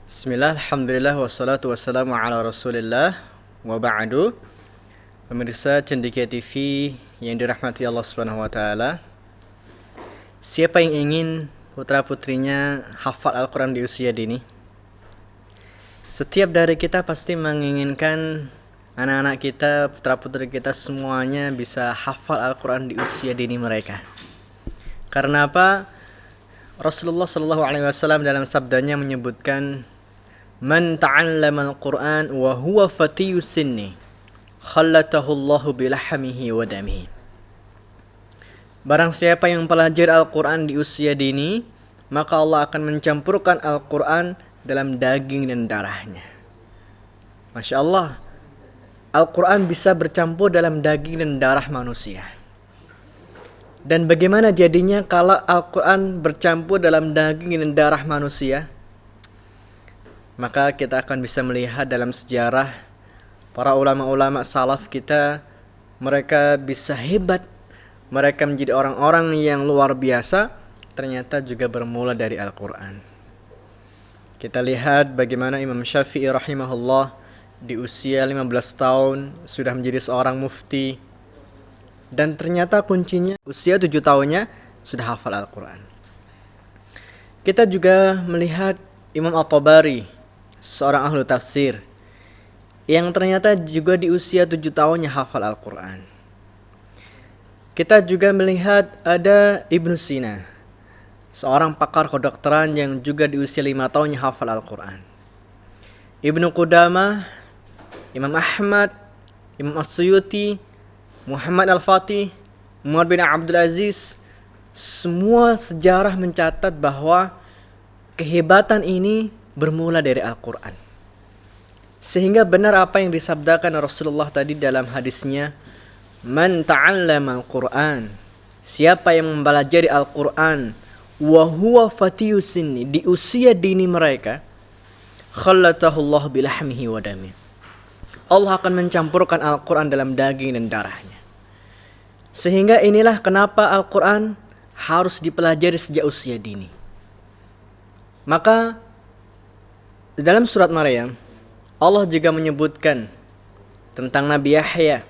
Bismillah, alhamdulillah, wassalatu wassalamu ala rasulillah wa ba'du. Pemirsa Cendekia TV yang dirahmati Allah Subhanahu wa taala. Siapa yang ingin putra-putrinya hafal Al-Qur'an di usia dini? Setiap dari kita pasti menginginkan anak-anak kita, putra-putri kita semuanya bisa hafal Al-Qur'an di usia dini mereka. Karena apa? Rasulullah Shallallahu alaihi wasallam dalam sabdanya menyebutkan, "Man ta'allama al-Qur'an wa huwa fatiyus sinni, khallatahu Allahu bilahmihi wa damihi." Barang siapa yang mempelajari Al-Qur'an di usia dini, maka Allah akan mencampurkan Al-Qur'an dalam daging dan darahnya. Masya Allah, Al-Qur'an bisa bercampur dalam daging dan darah manusia. Dan bagaimana jadinya kalau Al-Quran bercampur dalam daging dan darah manusia? Maka kita akan bisa melihat dalam sejarah para ulama-ulama salaf kita, mereka bisa hebat, mereka menjadi orang-orang yang luar biasa, ternyata juga bermula dari Al-Quran. Kita lihat bagaimana Imam Syafi'i rahimahullah di usia 15 tahun sudah menjadi seorang mufti. Dan ternyata kuncinya usia 7 tahunnya sudah hafal Al-Quran. Kita juga melihat Imam At-Tabari, seorang ahli tafsir, yang ternyata juga di usia 7 tahunnya hafal Al-Quran. Kita juga melihat ada Ibnu Sina, seorang pakar kedokteran yang juga di usia 5 tahunnya hafal Al-Quran. Ibnu Qudamah, Imam Ahmad, Imam As-Suyuti, Muhammad Al-Fatih, Umar bin Abdul Aziz, semua sejarah mencatat bahwa kehebatan ini bermula dari Al-Quran. Sehingga benar apa yang disabdakan Rasulullah tadi dalam hadisnya, "Man ta'allama Al-Quran", siapa yang mempelajari Al-Quran, wa huwa fatiyus sinni, di usia dini mereka, khallatahu Allah bilahmihi wa damihi, Allah akan mencampurkan Al-Quran dalam daging dan darahnya. Sehingga inilah kenapa Al-Quran harus dipelajari sejak usia dini. Maka dalam surat Maryam, Allah juga menyebutkan tentang Nabi Yahya.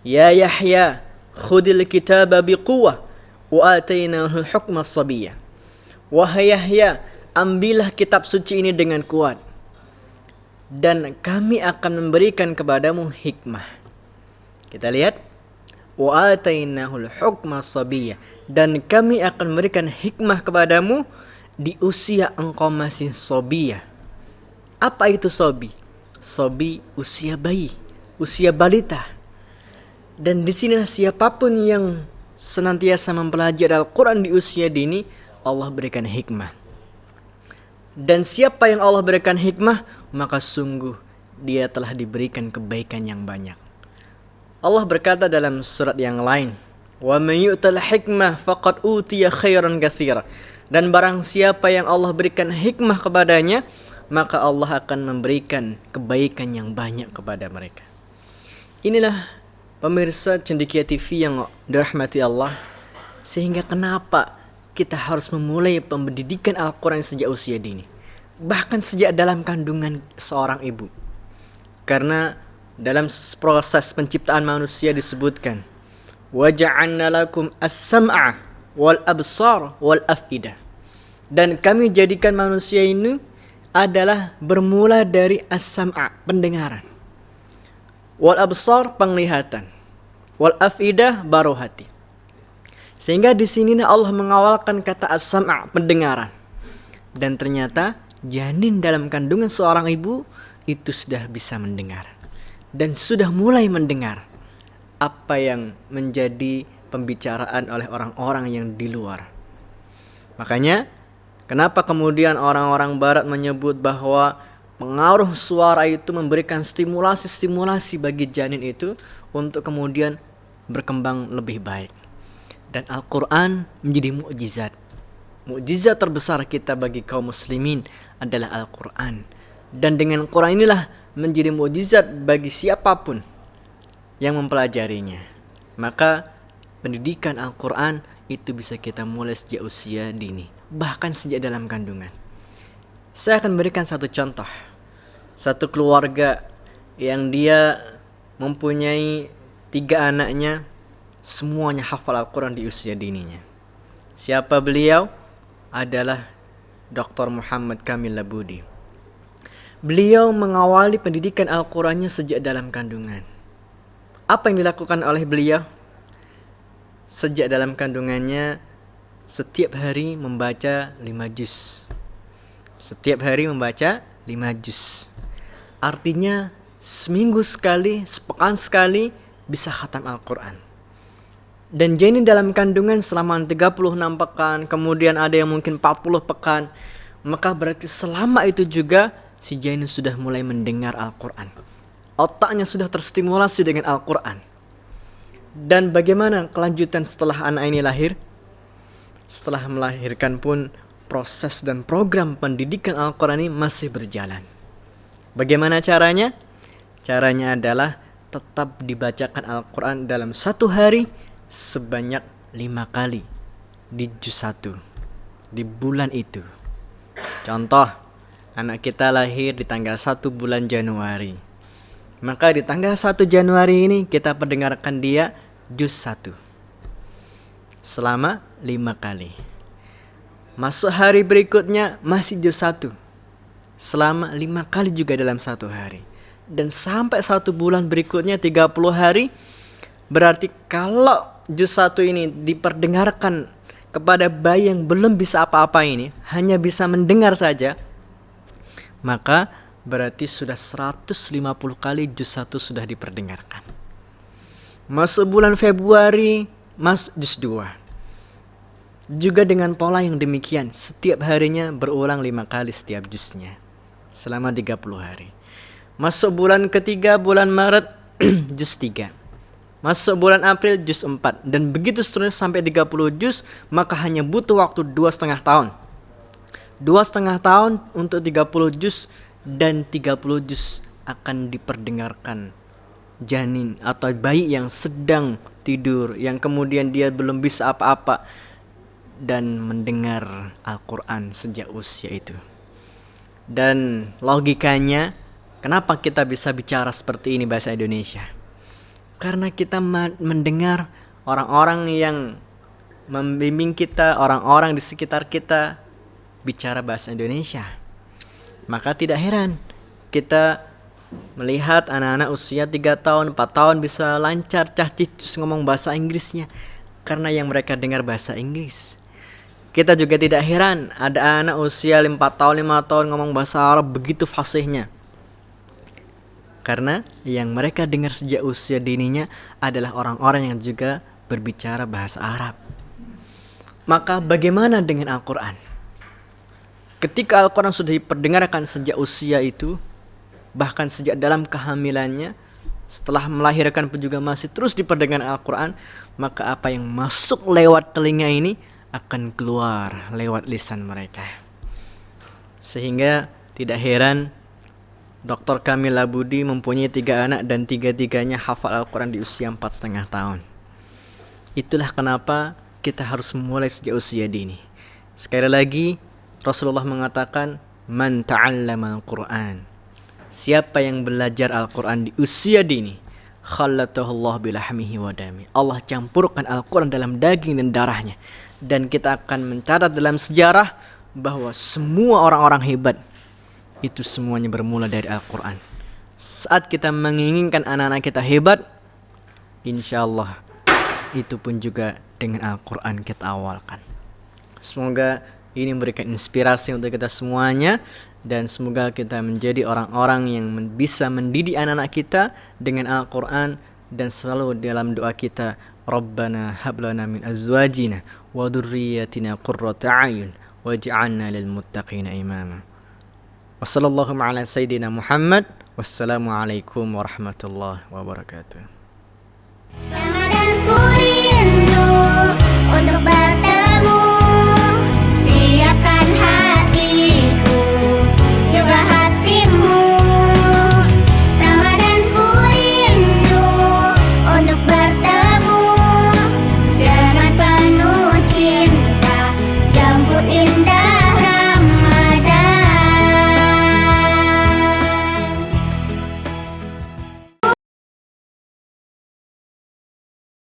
"Ya Yahya, khudil kitaba biquwah, wa atainahu hukma sabiyya." Wahai Yahya, ambillah kitab suci ini dengan kuat, dan kami akan memberikan kepadamu hikmah. Kita lihat, wa atainahul hukma sabiyya, dan kami akan memberikan hikmah kepadamu di usia engkau masih sobiyah. Apa itu sobi? Sobi usia bayi, usia balita. Dan di sinilah siapapun yang senantiasa mempelajari Al-Quran di usia dini, Allah berikan hikmah. Dan siapa yang Allah berikan hikmah, maka sungguh dia telah diberikan kebaikan yang banyak. Allah berkata dalam surat yang lain, "Wa may yu'tal hikmah faqad utiya khairan katsira." Dan barang siapa yang Allah berikan hikmah kepadanya, maka Allah akan memberikan kebaikan yang banyak kepada mereka. Inilah pemirsa Cendekia TV yang dirahmati Allah. Sehingga kenapa kita harus memulai pendidikan Al-Quran sejak usia dini, bahkan sejak dalam kandungan seorang ibu. Karena dalam proses penciptaan manusia disebutkan, "Waja'alna lakum as-sam'a wal absar wal af'idah." Dan kami jadikan manusia ini adalah bermula dari as-sam'a, pendengaran, wal absar, penglihatan, wal af'idah, baru hati. Sehingga di sini Allah mengawalkan kata as-sam'a, pendengaran. Dan ternyata janin dalam kandungan seorang ibu itu sudah bisa mendengar dan sudah mulai mendengar apa yang menjadi pembicaraan oleh orang-orang yang di luar. Makanya kenapa kemudian orang-orang barat menyebut bahwa pengaruh suara itu memberikan stimulasi bagi janin itu untuk kemudian berkembang lebih baik. Dan Al-Quran menjadi mukjizat. Mukjizat terbesar kita bagi kaum muslimin adalah Al-Quran. Dan dengan Quran inilah menjadi mukjizat bagi siapapun yang mempelajarinya. Maka pendidikan Al-Quran itu bisa kita mulai sejak usia dini, bahkan sejak dalam kandungan. Saya akan berikan satu contoh. Satu keluarga yang dia mempunyai 3 anaknya, semuanya hafal Al-Quran di usia dininya. Siapa beliau? Adalah Dr. Muhammad Kamil Labudi. Beliau mengawali pendidikan Al-Qurannya sejak dalam kandungan. Apa yang dilakukan oleh beliau? Sejak dalam kandungannya, setiap hari membaca 5 juz. Setiap hari membaca 5 juz. Artinya seminggu sekali, sepekan sekali bisa khatam Al-Quran. Dan janin dalam kandungan selama 36 pekan, kemudian ada yang mungkin 40 pekan. Maka berarti selama itu juga si janin sudah mulai mendengar Al-Quran. Otaknya sudah terstimulasi dengan Al-Quran. Dan bagaimana kelanjutan setelah anak ini lahir? Setelah melahirkan pun proses dan program pendidikan Al-Quran ini masih berjalan. Bagaimana caranya? Caranya adalah tetap dibacakan Al-Quran dalam satu hari sebanyak 5 kali di juz 1 di bulan itu. Contoh, anak kita lahir di tanggal 1 bulan Januari. Maka di tanggal 1 Januari ini kita pendengarkan dia juz 1 selama 5 kali. Masuk hari berikutnya masih juz 1 selama 5 kali juga dalam satu hari. Dan sampai 1 bulan berikutnya 30 hari. Berarti kalau juz 1 ini diperdengarkan kepada bayi yang belum bisa apa-apa ini, hanya bisa mendengar saja, maka berarti sudah 150 kali juz 1 sudah diperdengarkan. Masuk bulan Februari, masuk juz 2. Juga dengan pola yang demikian, setiap harinya berulang 5 kali setiap juznya selama 30 hari. Masuk bulan ketiga, bulan Maret, juz 3. Masuk bulan April, juz 4. Dan begitu seterusnya sampai 30 juz, maka hanya butuh waktu 2,5 tahun. 2,5 tahun untuk 30 juz, dan 30 juz akan diperdengarkan janin atau bayi yang sedang tidur, yang kemudian dia belum bisa apa-apa, dan mendengar Al-Quran sejak usia itu. Dan logikanya, kenapa kita bisa bicara seperti ini bahasa Indonesia? Karena kita mendengar orang-orang yang membimbing kita, orang-orang di sekitar kita bicara bahasa Indonesia. Maka tidak heran kita melihat anak-anak usia 3 tahun, 4 tahun bisa lancar cah-cicus ngomong bahasa Inggrisnya karena yang mereka dengar bahasa Inggris. Kita juga tidak heran ada anak usia 4 tahun, 5 tahun ngomong bahasa Arab begitu fasihnya. Karena yang mereka dengar sejak usia dininya adalah orang-orang yang juga berbicara bahasa Arab. Maka bagaimana dengan Al-Quran? Ketika Al-Quran sudah diperdengarkan sejak usia itu, bahkan sejak dalam kehamilannya, setelah melahirkan pun juga masih terus diperdengarkan Al-Quran, maka apa yang masuk lewat telinga ini akan keluar lewat lisan mereka. Sehingga tidak heran Dr. Kamil Labudi mempunyai 3 anak dan 3-3-nya hafal Al-Quran di usia 4,5 tahun. Itulah kenapa kita harus memulai sejak usia dini. Sekali lagi, Rasulullah mengatakan, Man ta'allama al-Quran. Siapa yang belajar Al-Quran di usia dini, khallatahullah bilahmihi wa dami. Allah campurkan Al-Quran dalam daging dan darahnya. Dan kita akan mencatat dalam sejarah bahwa semua orang-orang hebat itu semuanya bermula dari Al-Quran. Saat kita menginginkan anak-anak kita hebat, insya Allah itu pun juga dengan Al-Quran kita awalkan. Semoga ini memberikan inspirasi untuk kita semuanya, dan semoga kita menjadi orang-orang yang bisa mendidik anak-anak kita dengan Al-Quran, dan selalu dalam doa kita, Rabbana hablana min azwajina wa dhurriyyatina qurrata a'yun waj'alna lil muttaqina imama. Wassallallahu ala sayyidina Muhammad. Wassalamualaikum warahmatullahi wabarakatuh. Ramadanku rindu untuk